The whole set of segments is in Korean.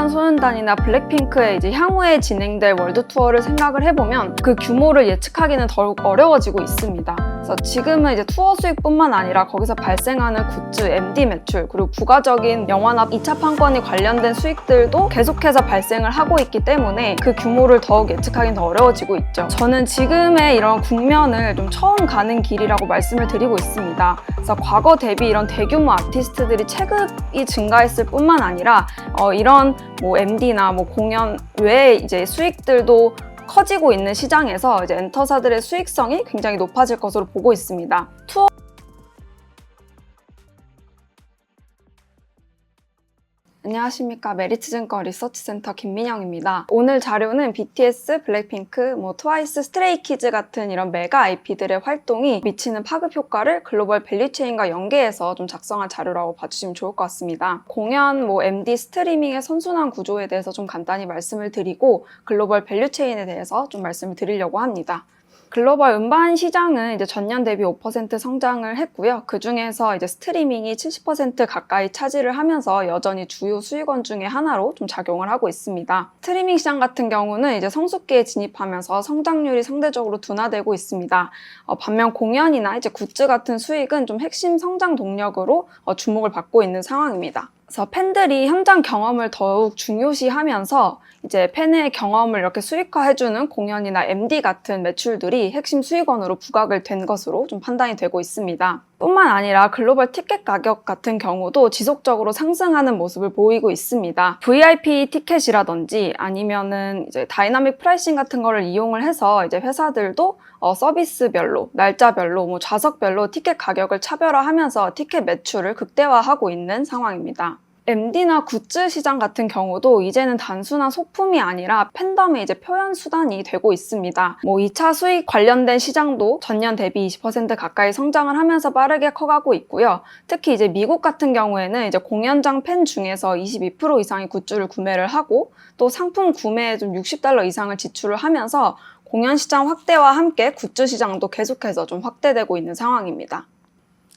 방탄소년단이나 블랙핑크의 이제 향후에 진행될 월드 투어를 생각을 해보면 그 규모를 예측하기는 더욱 어려워지고 있습니다. 그래서 지금은 이제 투어 수익뿐만 아니라 거기서 발생하는 굿즈, MD 매출, 그리고 부가적인 영화나 2차 판권이 관련된 수익들도 계속해서 발생을 하고 있기 때문에 그 규모를 더욱 예측하기는 더 어려워지고 있죠. 저는 지금의 이런 국면을 좀 처음 가는 길이라고 말씀을 드리고 있습니다. 그래서 과거 대비 이런 대규모 아티스트들이 체급이 증가했을 뿐만 아니라 이런 MD나 공연 외에 이제 수익들도 커지고 있는 시장에서 이제 엔터사들의 수익성이 굉장히 높아질 것으로 보고 있습니다. 안녕하십니까. 메리츠증권 리서치센터 김민영입니다. 오늘 자료는 BTS, 블랙핑크, 트와이스, 스트레이키즈 같은 이런 메가 IP들의 활동이 미치는 파급 효과를 글로벌 밸류체인과 연계해서 좀 작성한 자료라고 봐주시면 좋을 것 같습니다. 공연, MD, 스트리밍의 선순환 구조에 대해서 좀 간단히 말씀을 드리고 글로벌 밸류체인에 대해서 좀 말씀을 드리려고 합니다. 글로벌 음반 시장은 이제 전년 대비 5% 성장을 했고요. 그 중에서 이제 스트리밍이 70% 가까이 차지를 하면서 여전히 주요 수익원 중에 하나로 좀 작용을 하고 있습니다. 스트리밍 시장 같은 경우는 이제 성숙기에 진입하면서 성장률이 상대적으로 둔화되고 있습니다. 반면 공연이나 이제 굿즈 같은 수익은 좀 핵심 성장 동력으로 주목을 받고 있는 상황입니다. 그래서 팬들이 현장 경험을 더욱 중요시하면서 이제 팬의 경험을 이렇게 수익화해주는 공연이나 MD 같은 매출들이 핵심 수익원으로 부각을 된 것으로 좀 판단이 되고 있습니다. 뿐만 아니라 글로벌 티켓 가격 같은 경우도 지속적으로 상승하는 모습을 보이고 있습니다. VIP 티켓이라든지 아니면은 이제 다이나믹 프라이싱 같은 거를 이용을 해서 이제 회사들도 서비스별로, 날짜별로, 좌석별로 티켓 가격을 차별화하면서 티켓 매출을 극대화하고 있는 상황입니다. MD나 굿즈 시장 같은 경우도 이제는 단순한 소품이 아니라 팬덤의 이제 표현 수단이 되고 있습니다. 2차 수익 관련된 시장도 전년 대비 20% 가까이 성장을 하면서 빠르게 커가고 있고요. 특히 이제 미국 같은 경우에는 이제 공연장 팬 중에서 22% 이상이 굿즈를 구매를 하고 또 상품 구매에 좀 $60 이상을 지출을 하면서 공연 시장 확대와 함께 굿즈 시장도 계속해서 좀 확대되고 있는 상황입니다.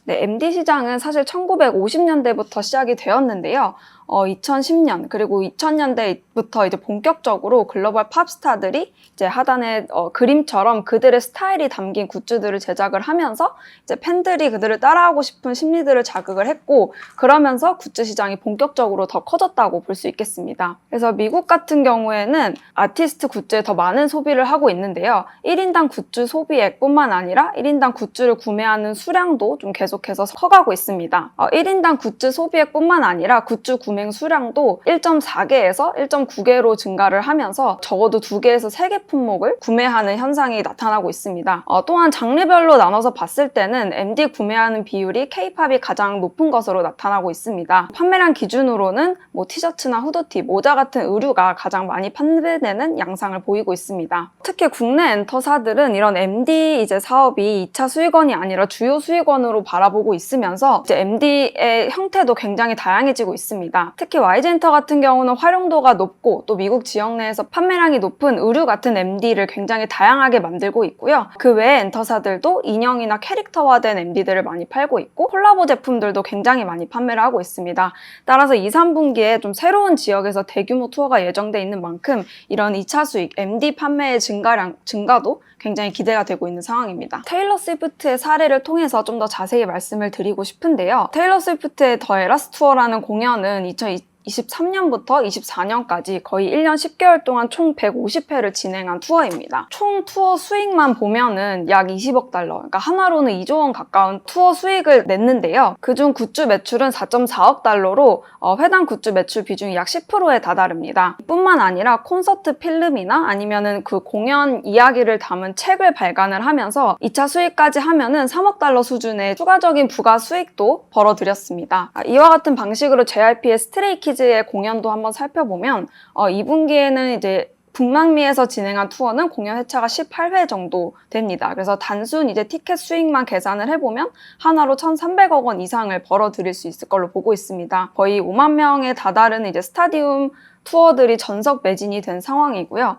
MD 시장은 사실 1950년대부터 시작이 되었는데요. 2010년 그리고 2000년대부터 이제 본격적으로 글로벌 팝스타들이 이제 하단에 그림처럼 그들의 스타일이 담긴 굿즈들을 제작을 하면서 이제 팬들이 그들을 따라하고 싶은 심리들을 자극을 했고 그러면서 굿즈 시장이 본격적으로 더 커졌다고 볼 수 있겠습니다. 그래서 미국 같은 경우에는 아티스트 굿즈에 더 많은 소비를 하고 있는데요. 1인당 굿즈 소비액뿐만 아니라 1인당 굿즈를 구매하는 수량도 좀 계속해서 커가고 있습니다. 1인당 굿즈 소비액뿐만 아니라 굿즈 구매 수량도 1.4개에서 1.9개로 증가를 하면서 적어도 2개에서 3개 품목을 구매하는 현상이 나타나고 있습니다. 또한 장르별로 나눠서 봤을 때는 MD 구매하는 비율이 K-팝이 가장 높은 것으로 나타나고 있습니다. 판매량 기준으로는 티셔츠나 후드티, 모자 같은 의류가 가장 많이 판매되는 양상을 보이고 있습니다. 특히 국내 엔터사들은 이런 MD 이제 사업이 2차 수익원이 아니라 주요 수익원으로 바라보고 있으면서 이제 MD의 형태도 굉장히 다양해지고 있습니다. 특히 YG엔터 같은 경우는 활용도가 높고 또 미국 지역 내에서 판매량이 높은 의류 같은 MD를 굉장히 다양하게 만들고 있고요. 그 외에 엔터사들도 인형이나 캐릭터화된 MD들을 많이 팔고 있고 콜라보 제품들도 굉장히 많이 판매를 하고 있습니다. 따라서 2, 3분기에 좀 새로운 지역에서 대규모 투어가 예정돼 있는 만큼 이런 2차 수익, MD 판매의 증가도 굉장히 기대가 되고 있는 상황입니다. 테일러 스위프트의 사례를 통해서 좀 더 자세히 말씀을 드리고 싶은데요. 테일러 스위프트의 더 에라스 투어라는 공연은 2023년부터 24년까지 거의 1년 10개월 동안 총 150회를 진행한 투어입니다. 총 투어 수익만 보면은 약 20억 달러, 그러니까 하나로는 2조 원 가까운 투어 수익을 냈는데요. 그중 굿즈 매출은 4.4억 달러로 회당 굿즈 매출 비중이 약 10%에 다다릅니다. 뿐만 아니라 콘서트 필름이나 아니면은 그 공연 이야기를 담은 책을 발간을 하면서 2차 수익까지 하면은 3억 달러 수준의 추가적인 부가 수익도 벌어들였습니다. 이와 같은 방식으로 JYP의 스트레이키즈의 공연도 한번 살펴보면 2분기에는 이제 북남미에서 진행한 투어는 공연 회차가 18회 정도 됩니다. 그래서 단순 이제 티켓 수익만 계산을 해보면 하나로 1,300억 원 이상을 벌어들일 수 있을 걸로 보고 있습니다. 거의 5만 명에 다다르는 이제 스타디움 투어들이 전석 매진이 된 상황이고요.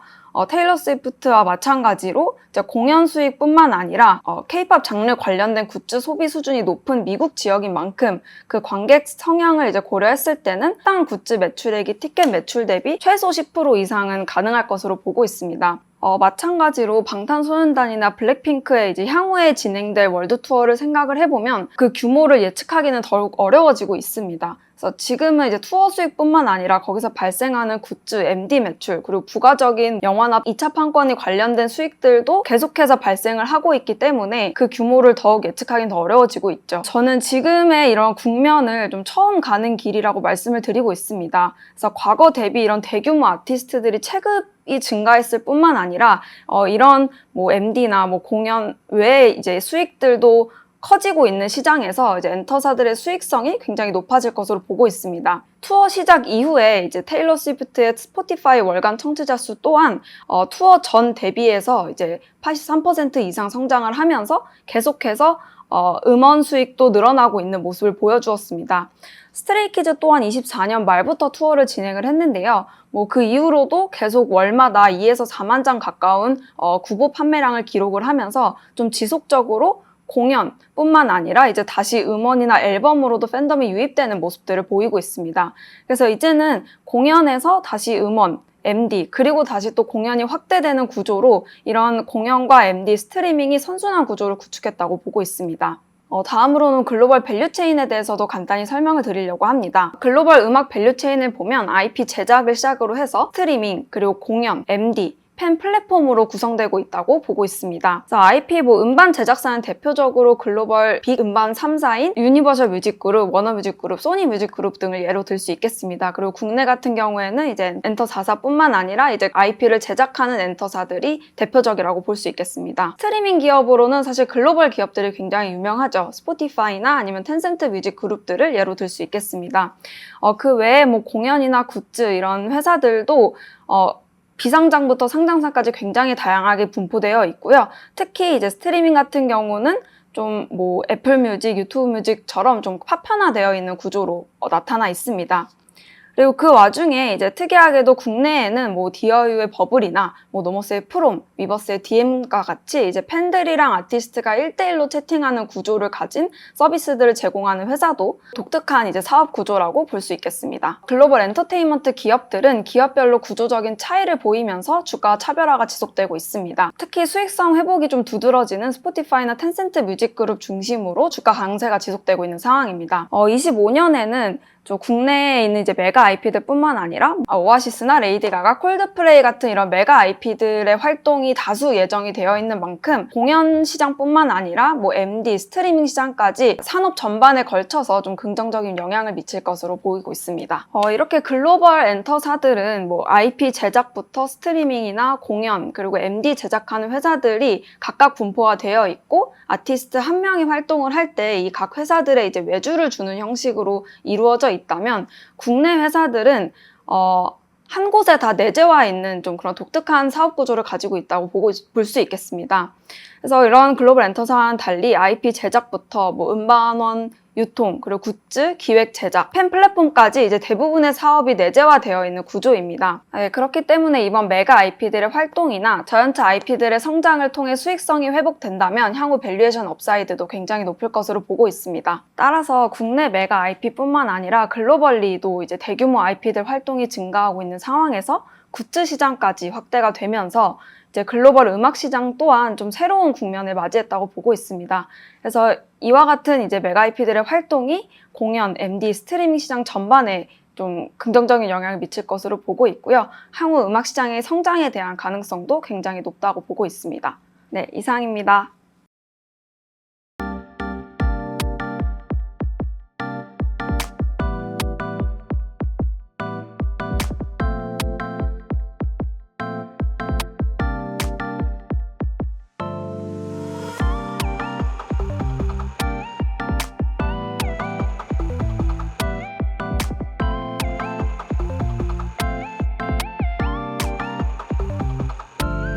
테일러 스위프트와 마찬가지로 이제 공연 수익뿐만 아니라 K-팝 장르 관련된 굿즈 소비 수준이 높은 미국 지역인 만큼 그 관객 성향을 이제 고려했을 때는 해당 굿즈 매출액이 티켓 매출 대비 최소 10% 이상은 가능할 것으로 보고 있습니다. 마찬가지로 방탄소년단이나 블랙핑크의 이제 향후에 진행될 월드 투어를 생각을 해보면 그 규모를 예측하기는 더욱 어려워지고 있습니다. 그래서 지금은 이제 투어 수익뿐만 아니라 거기서 발생하는 굿즈, MD 매출, 그리고 부가적인 영화나 2차 판권이 관련된 수익들도 계속해서 발생을 하고 있기 때문에 그 규모를 더욱 예측하기는 더 어려워지고 있죠. 저는 지금의 이런 국면을 좀 처음 가는 길이라고 말씀을 드리고 있습니다. 그래서 과거 대비 이런 대규모 아티스트들이 체급이 증가했을 뿐만 아니라 이런 뭐 MD나 뭐 공연 외에 이제 수익들도 커지고 있는 시장에서 이제 엔터사들의 수익성이 굉장히 높아질 것으로 보고 있습니다. 투어 시작 이후에 이제 테일러 스위프트의 스포티파이 월간 청취자 수 또한 투어 전 대비해서 이제 83% 이상 성장을 하면서 계속해서 음원 수익도 늘어나고 있는 모습을 보여주었습니다. 스트레이키즈 또한 24년 말부터 투어를 진행을 했는데요. 뭐 그 이후로도 계속 월마다 2에서 4만 장 가까운 구보 판매량을 기록을 하면서 좀 지속적으로 공연뿐만 아니라 이제 다시 음원이나 앨범으로도 팬덤이 유입되는 모습들을 보이고 있습니다. 그래서 이제는 공연에서 다시 음원, MD, 그리고 다시 또 공연이 확대되는 구조로 이런 공연과 MD, 스트리밍이 선순환 구조를 구축했다고 보고 있습니다. 다음으로는 글로벌 밸류체인에 대해서도 간단히 설명을 드리려고 합니다. 글로벌 음악 밸류체인을 보면 IP 제작을 시작으로 해서 스트리밍, 그리고 공연, MD, 팬 플랫폼으로 구성되고 있다고 보고 있습니다. 그래서 IP 음반 제작사는 대표적으로 글로벌 빅 음반 3사인 유니버셜 뮤직그룹, 워너뮤직그룹, 소니뮤직그룹 등을 예로 들 수 있겠습니다. 그리고 국내 같은 경우에는 이제 엔터 4사뿐만 아니라 이제 IP를 제작하는 엔터사들이 대표적이라고 볼 수 있겠습니다. 스트리밍 기업으로는 사실 글로벌 기업들이 굉장히 유명하죠. 스포티파이나 아니면 텐센트 뮤직 그룹들을 예로 들 수 있겠습니다. 그 외에 뭐 공연이나 굿즈 이런 회사들도 비상장부터 상장사까지 굉장히 다양하게 분포되어 있고요. 특히 이제 스트리밍 같은 경우는 좀 뭐 애플 뮤직, 유튜브 뮤직처럼 좀 파편화되어 있는 구조로 나타나 있습니다. 그리고 그 와중에 이제 특이하게도 국내에는 뭐 디어유의 버블이나 뭐 노머스의 프롬, 위버스의 DM과 같이 이제 팬들이랑 아티스트가 1대1로 채팅하는 구조를 가진 서비스들을 제공하는 회사도 독특한 이제 사업 구조라고 볼 수 있겠습니다. 글로벌 엔터테인먼트 기업들은 기업별로 구조적인 차이를 보이면서 주가 차별화가 지속되고 있습니다. 특히 수익성 회복이 좀 두드러지는 스포티파이나 텐센트 뮤직그룹 중심으로 주가 강세가 지속되고 있는 상황입니다. 25년에는 국내에 있는 이제 메가 IP들 뿐만 아니라 오아시스나 레이디 가가, 콜드플레이 같은 이런 메가 IP들의 활동이 다수 예정이 되어 있는 만큼 공연 시장뿐만 아니라 뭐 MD, 스트리밍 시장까지 산업 전반에 걸쳐서 좀 긍정적인 영향을 미칠 것으로 보이고 있습니다. 이렇게 글로벌 엔터사들은 뭐 IP 제작부터 스트리밍이나 공연, 그리고 MD 제작하는 회사들이 각각 분포가 되어 있고 아티스트 한 명이 활동을 할 때 이 각 회사들의 이제 외주를 주는 형식으로 이루어져 있다면 국내 회사들은 한 곳에 다 내재와 있는 좀 그런 독특한 사업 구조를 가지고 있다고 볼 수 있겠습니다. 그래서 이런 글로벌 엔터사와는 달리 IP 제작부터 뭐 음반원 유통, 그리고 굿즈, 기획, 제작, 팬 플랫폼까지 이제 대부분의 사업이 내재화되어 있는 구조입니다. 그렇기 때문에 이번 메가 IP들의 활동이나 저연차 IP들의 성장을 통해 수익성이 회복된다면 향후 밸류에이션 업사이드도 굉장히 높을 것으로 보고 있습니다. 따라서 국내 메가 IP뿐만 아니라 글로벌리도 이제 대규모 IP들 활동이 증가하고 있는 상황에서 굿즈 시장까지 확대가 되면서 이제 글로벌 음악 시장 또한 좀 새로운 국면을 맞이했다고 보고 있습니다. 그래서 이와 같은 이제 메가 IP들의 활동이 공연, MD, 스트리밍 시장 전반에 좀 긍정적인 영향을 미칠 것으로 보고 있고요. 향후 음악 시장의 성장에 대한 가능성도 굉장히 높다고 보고 있습니다. 네, 이상입니다.